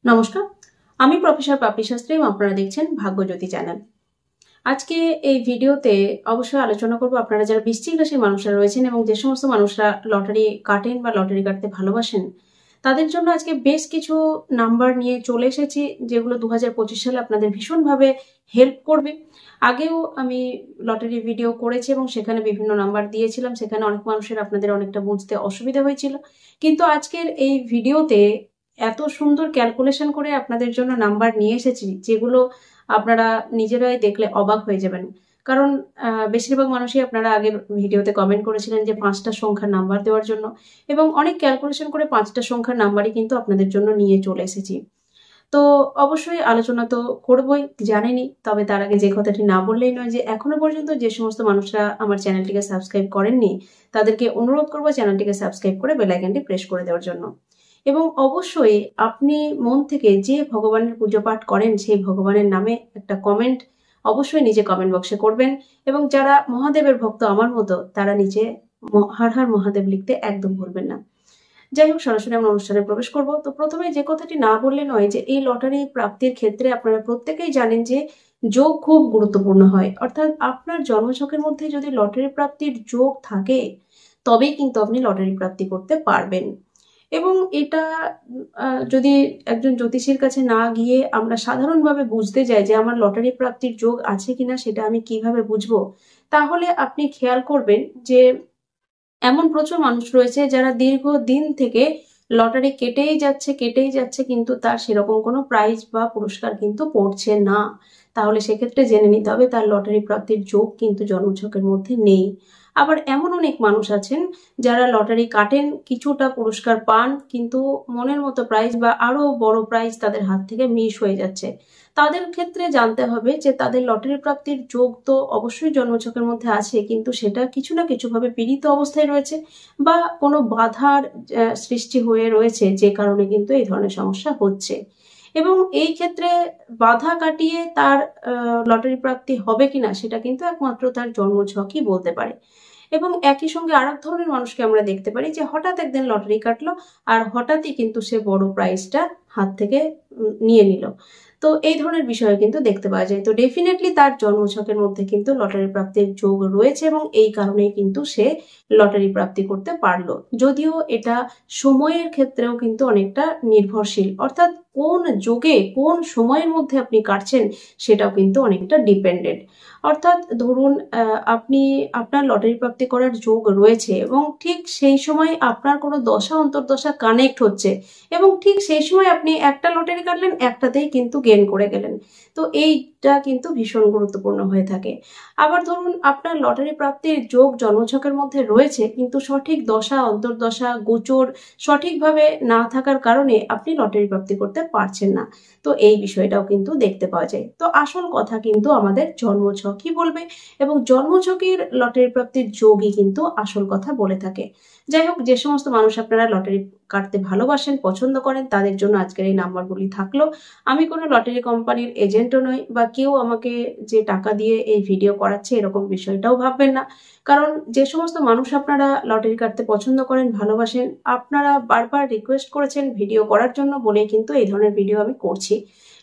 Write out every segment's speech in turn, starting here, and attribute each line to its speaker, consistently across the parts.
Speaker 1: নমস্কার, আমি প্রফেসর পাপড়ি শাস্ত্রী এবং আপনারা দেখছেন ভাগ্যজ্যোতি চ্যানেল। আজকে এই ভিডিওতে অবশ্যই আলোচনা করব আপনারা যারা বৃশ্চিক রাশির মানুষরা রয়েছেন এবং যে সমস্ত মানুষরা লটারি কাটেন বা লটারি কাটতে ভালোবাসেন তাদের জন্য আজকে বেশ কিছু নাম্বার নিয়ে চলে এসেছি যেগুলো 2025 সালে আপনাদের ভীষণভাবে হেল্প করবে। আগেও আমি লটারি ভিডিও করেছি এবং সেখানে বিভিন্ন নাম্বার দিয়েছিলাম, সেখানে অনেক মানুষের আপনাদের অনেকটা বুঝতে অসুবিধা হয়েছিল, কিন্তু আজকের এই ভিডিওতে এত সুন্দর ক্যালকুলেশন করে আপনাদের জন্য নাম্বার নিয়ে এসেছি যেগুলো আপনারা নিজেরাই দেখলে অবাক হয়ে যাবেন। কারণ বেশিরভাগ মানুষই আপনারা আগের ভিডিওতে কমেন্ট করেছিলেন যে 5টা সংখ্যার নাম্বার দেওয়ার জন্য, এবং অনেক ক্যালকুলেশন করে 5টা সংখ্যার নাম্বারই কিন্তু আপনাদের জন্য নিয়ে চলে এসেছি। তো অবশ্যই আলোচনা তো করবই, জানেনই, তবে তার আগে যে কথাটি না বললেই নয় যে এখনো পর্যন্ত যে সমস্ত মানুষরা আমার চ্যানেলটিকে সাবস্ক্রাইব করেননি তাদেরকে অনুরোধ করবো চ্যানেলটিকে সাবস্ক্রাইব করে বেল আইকনটি প্রেস করে দেওয়ার জন্য। এবং অবশ্যই আপনি মন থেকে যে ভগবানের পুজো পাঠ করেন সেই ভগবানের নামে একটা কমেন্ট অবশ্যই নিচে কমেন্ট বক্সে করবেন, এবং যারা মহাদেবের ভক্ত আমার মতো তারা নিচে হর হর মহাদেব লিখতে একদম ভুলবেন না। যাই হোক, সরাসরি আমরা অনুষ্ঠানে প্রবেশ করব। তো প্রথমে যে কথাটি না বললে নয় যে এই লটারি প্রাপ্তির ক্ষেত্রে আপনারা প্রত্যেকেই জানেন যে যোগ খুব গুরুত্বপূর্ণ হয়, অর্থাৎ আপনার জন্মছকের মধ্যে যদি লটারি প্রাপ্তির যোগ থাকে তবেই কিন্তু আপনি লটারি প্রাপ্তি করতে পারবেন। এবং এটা যদি একজন জ্যোতিষীর কাছে না গিয়ে আমরা সাধারণভাবে বুঝতে যাই যে আমার লটারি প্রাপ্তির যোগ আছে কিনা সেটা আমি কিভাবে বুঝবো, তাহলে আপনি খেয়াল করবেন যে এমন প্রচুর মানুষ রয়েছে যারা দীর্ঘদিন থেকে লটারি কেটেই যাচ্ছে কিন্তু তার সেরকম কোনো প্রাইজ বা পুরস্কার কিন্তু পড়ছে না। তাহলে সেক্ষেত্রে জেনে নিতে হবে তার লটারি প্রাপ্তির যোগ কিন্তু জন্মছকের মধ্যে নেই। আবার এমন অনেক মানুষ আছেন যারা লটারি কাটেন, কিছুটা পুরস্কার পান, কিন্তু মনের মতো প্রাইজ বা আরো বড় প্রাইজ তাদের হাত থেকে মিস হয়ে যাচ্ছে। তাদের ক্ষেত্রে জানতে হবে যে তাদের লটারি প্রাপ্তির যোগ তো অবশ্যই জন্মছকের মধ্যে আছে, কিন্তু সেটা কিছু না কিছু ভাবে পীড়িত অবস্থায় রয়েছে বা কোনো বাধার সৃষ্টি হয়ে রয়েছে, যে কারণে কিন্তু এই ধরনের সমস্যা হচ্ছে। এবং এই ক্ষেত্রে বাধা কাটিয়ে তার লটারি প্রাপ্তি হবে কিনা সেটা কিন্তু একমাত্র তার জন্মছকই বলতে পারে। এবং একই সঙ্গে আর এক ধরনের মানুষকে আমরা দেখতে পারি যে হঠাৎ একদিন লটারি কাটলো আর হঠাৎই কিন্তু সে বড় প্রাইজটা হাত থেকে নিয়ে নিল। তো এই ধরনের বিষয় কিন্তু দেখতে পাওয়া যায়। তো ডেফিনেটলি তার জন্মছকের মধ্যে কিন্তু লটারি প্রাপ্তির যোগ রয়েছে এবং এই কারণেই কিন্তু সে লটারি প্রাপ্তি করতে পারলো, যদিও এটা সময়ের ক্ষেত্রেও কিন্তু অনেকটা নির্ভরশীল, অর্থাৎ কোন যোগে কোন সময়ের মধ্যে আপনি কাটছেন সেটাও কিন্তু অনেকটা ডিপেন্ডেন্ট। অর্থাৎ ধরুন আপনি আপনার লটারি প্রাপ্তি করার যোগ রয়েছে এবং ঠিক সেই সময় আপনার কোনো দশা অন্তর্দশা কানেক্ট হচ্ছে এবং ঠিক সেই সময় আপনি একটা লটারি কাটলেন, একটাতেই কিন্তু গেইন করে গেলেন। তো এইটা কিন্তু ভীষণ গুরুত্বপূর্ণ হয়ে থাকে। আবার ধরুন আপনার লটারি প্রাপ্তির যোগ জন্মছকের মধ্যে রয়েছে কিন্তু সঠিক দশা অন্তর্দশা গোচর সঠিকভাবে না থাকার কারণে আপনি লটারি প্রাপ্তি করতে পারছেন না। তো এই বিষয়টাও কিন্তু দেখতে পাওয়া যায়। তো আসল কথা কিন্তু আমাদের জন্মছকই বলবে এবং জন্মছকের লটারি প্রাপ্তির যোগই কিন্তু আসল কথা বলে থাকে। যাই হোক, যে সমস্ত মানুষ আপনারা লটারি কাটতে ভালোবাসেন, পছন্দ করেন, তাদের জন্য আজকের এই নাম্বারগুলি থাকলো। আমি কোনো লটারি কোম্পানির এজেন্টও নই বা কেউ আমাকে যে টাকা দিয়ে এই ভিডিও করাচ্ছে এরকম বিষয়টাও ভাববেন না। কারণ যে সমস্ত মানুষ আপনারা লটারি কাটতে পছন্দ করেন, ভালোবাসেন, আপনারা বারবার রিকোয়েস্ট করেছেন ভিডিও করার জন্য বলেই কিন্তু এই ধরনের ভিডিও আমি করছি।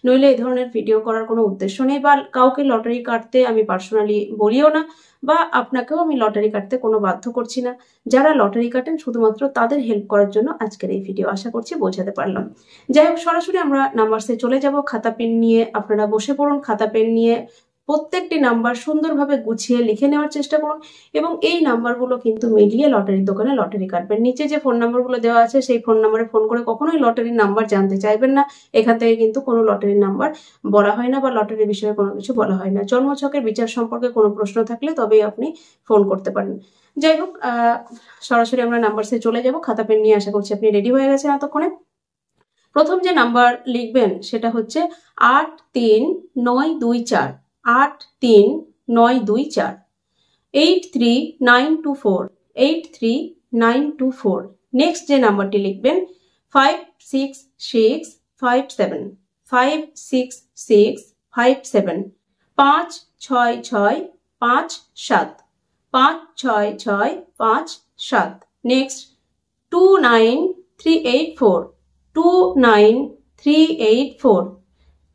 Speaker 1: নইলে এই ধরনের ভিডিও করার কোনো উদ্দেশ্য নেই বা কাউকে লটারি কাটতে আমি পার্সোনালি বলিও না বা আপনাকেও আমি লটারি কাটতে কোনো বাধ্য করছি না। যারা লটারি কাটেন শুধুমাত্র তাদের হেল্প করার জন্য আজকের এই ভিডিও, আশা করছি বোঝাতে পারলাম। যাই হোক, সরাসরি আমরা নাম্বারসে চলে যাব। খাতা পেন নিয়ে আপনারা বসে পড়ুন, খাতা পেন নিয়ে প্রত্যেকটি নাম্বার সুন্দরভাবে গুছিয়ে লিখে নেওয়ার চেষ্টা করুন এবং এই নাম্বারগুলো কিন্তু মিলিয়ে লটারির দোকানে লটারি কাটবেন। নিচে যে ফোন নাম্বারগুলো দেওয়া আছে সেই ফোন নাম্বারে ফোন করে কখনোই লটারির নাম্বার জানতে চাইবেন না। এখান থেকে কিন্তু কোনো লটারির নাম্বার বলা হয় না বা লটারির বিষয়ে কোনো কিছু বলা হয় না। জন্মছকের বিচার সম্পর্কে কোনো প্রশ্ন থাকলে তবেই আপনি ফোন করতে পারেন। যাই হোক, সরাসরি আমরা নাম্বারসে চলে যাব। খাতা পেন নিয়ে আশা করছি আপনি রেডি হয়ে গেছেন এতক্ষণে। প্রথম যে নাম্বার লিখবেন সেটা হচ্ছে 83924, 83924, 83924, 83924। নেক্সট যে নাম্বারটি লিখবেন 56657, 56657, 56657, 56657। Next 29384, 29384, 384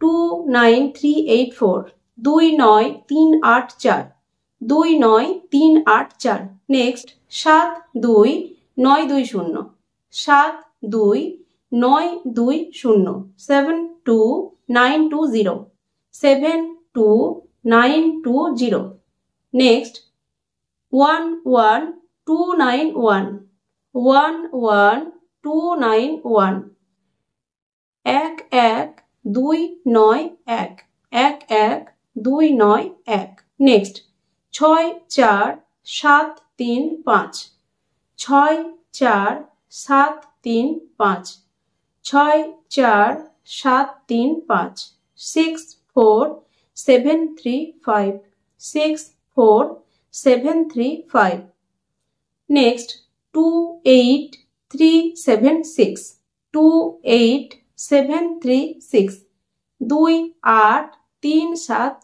Speaker 1: 29384 29384 29384 next 72920 72920 72920 72920 next 11291 11291 11291 11291 next 64735 64735 64735 64735 64735 next 28376 28376 28376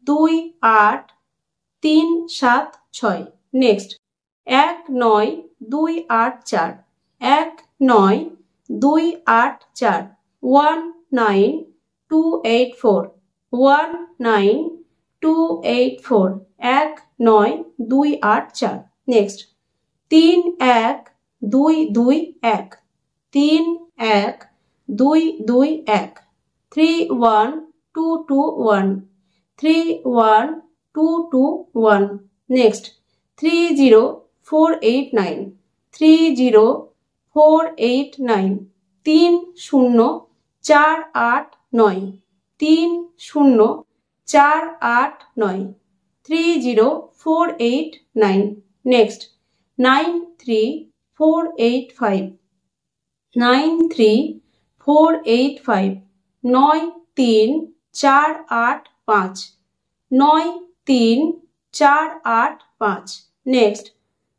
Speaker 1: 28376 next 19284 19284 19284 19284 19284 next 31221 31221 31221 31221 next 30489 30489 30489 30489 30489 next 93485 93485 93485 93485 next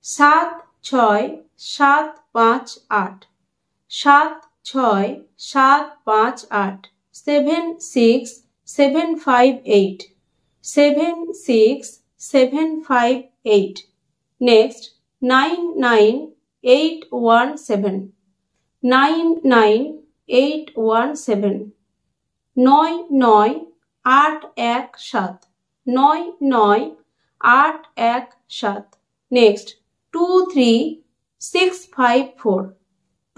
Speaker 1: 76758 76758 76758 76758 next 99817 99817 99817 99817 next 23654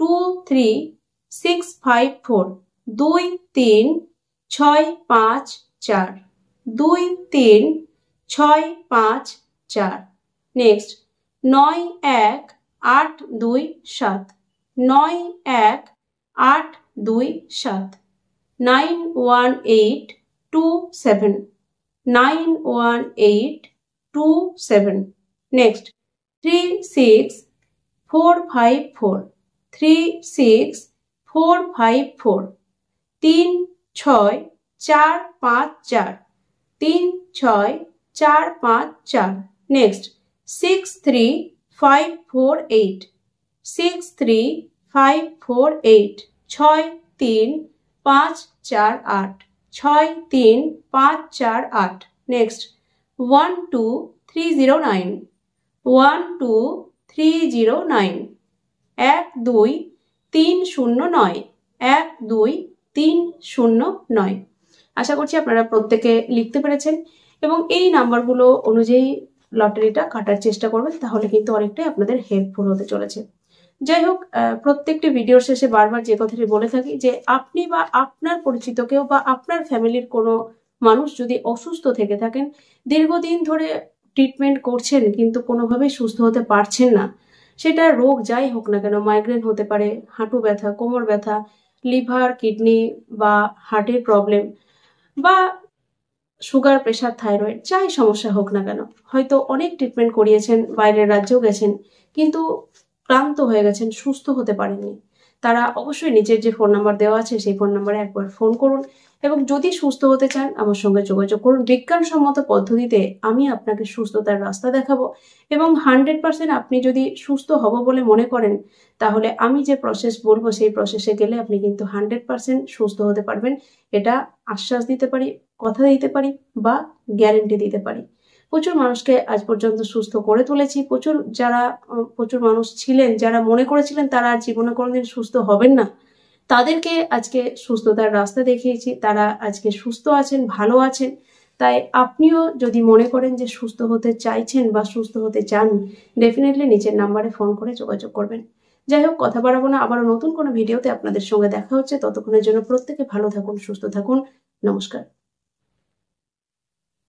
Speaker 1: 23654 23654 23654 next 91827 91827 91827 91827 next 36454 36454 36454 36454 next 63548 63548 63548 63548 next 12309 12309 12309 12309 আশা করছি আপনারা প্রত্যেকে লিখতে পেরেছেন এবং এই নাম্বারগুলো অনুযায়ী লটারিটা কাটার চেষ্টা করবেন, তাহলে কিন্তু অনেকটাই আপনাদের হেল্পফুল হতে চলেছে। যাই হোক, প্রত্যেকটি ভিডিওর শেষে বারবার যে কথাটি বলে থাকি যে আপনি বা আপনার পরিচিত কেউ বা আপনার ফ্যামিলির কোনো মানুষ যদি অসুস্থ থেকে থাকেন, দীর্ঘদিন ধরে ট্রিটমেন্ট করছেন কিন্তু কোনোভাবেই সুস্থ হতে পারছেন না, সেটা রোগ যাই হোক না কেন, মাইগ্রেন হতে পারে, হাঁটু ব্যথা, কোমর ব্যথা, লিভার, কিডনি বা হার্টের প্রবলেম বা সুগার, প্রেশার, থাইরয়েড, যাই সমস্যা হোক না কেন, হয়তো অনেক ট্রিটমেন্ট করিয়েছেন, বাইরের রাজ্যেও গেছেন কিন্তু ক্লান্ত হয়ে গেছেন, সুস্থ হতে পারেননি, তারা অবশ্যই নিচের যে ফোন নাম্বার দেওয়া আছে সেই ফোন নাম্বারে একবার ফোন করুন এবং যদি সুস্থ হতে চান আমার সঙ্গে যোগাযোগ করুন। বিজ্ঞানসম্মত পদ্ধতিতে আমি আপনাকে সুস্থতার রাস্তা দেখাবো এবং 100% আপনি যদি সুস্থ হব বলে মনে করেন তাহলে আমি যে প্রসেস বলবো সেই প্রসেসে গেলে আপনি কিন্তু 100% সুস্থ হতে পারবেন, এটা আশ্বাস দিতে পারি, কথা দিতে পারি বা গ্যারেন্টি দিতে পারি। প্রচুর মানুষকে আজ পর্যন্ত সুস্থ করে তুলেছি, প্রচুর মানুষ ছিলেন যারা মনে করেছিলেন তারা আর জীবনে কোনোদিন সুস্থ হবেন না, তাদেরকে আজকে সুস্থতার রাস্তা দেখিয়েছি, তারা আজকে সুস্থ আছেন, ভালো আছেন। তাই আপনিও যদি মনে করেন যে সুস্থ হতে চাইছেন বা সুস্থ হতে চান, ডেফিনেটলি নিচের নাম্বারে ফোন করে যোগাযোগ করবেন। যাই হোক, কথা বাড়াবো না, আবারও নতুন কোনো ভিডিওতে আপনাদের সঙ্গে দেখা হচ্ছে। ততক্ষণের জন্য প্রত্যেকে ভালো থাকুন, সুস্থ থাকুন। নমস্কার।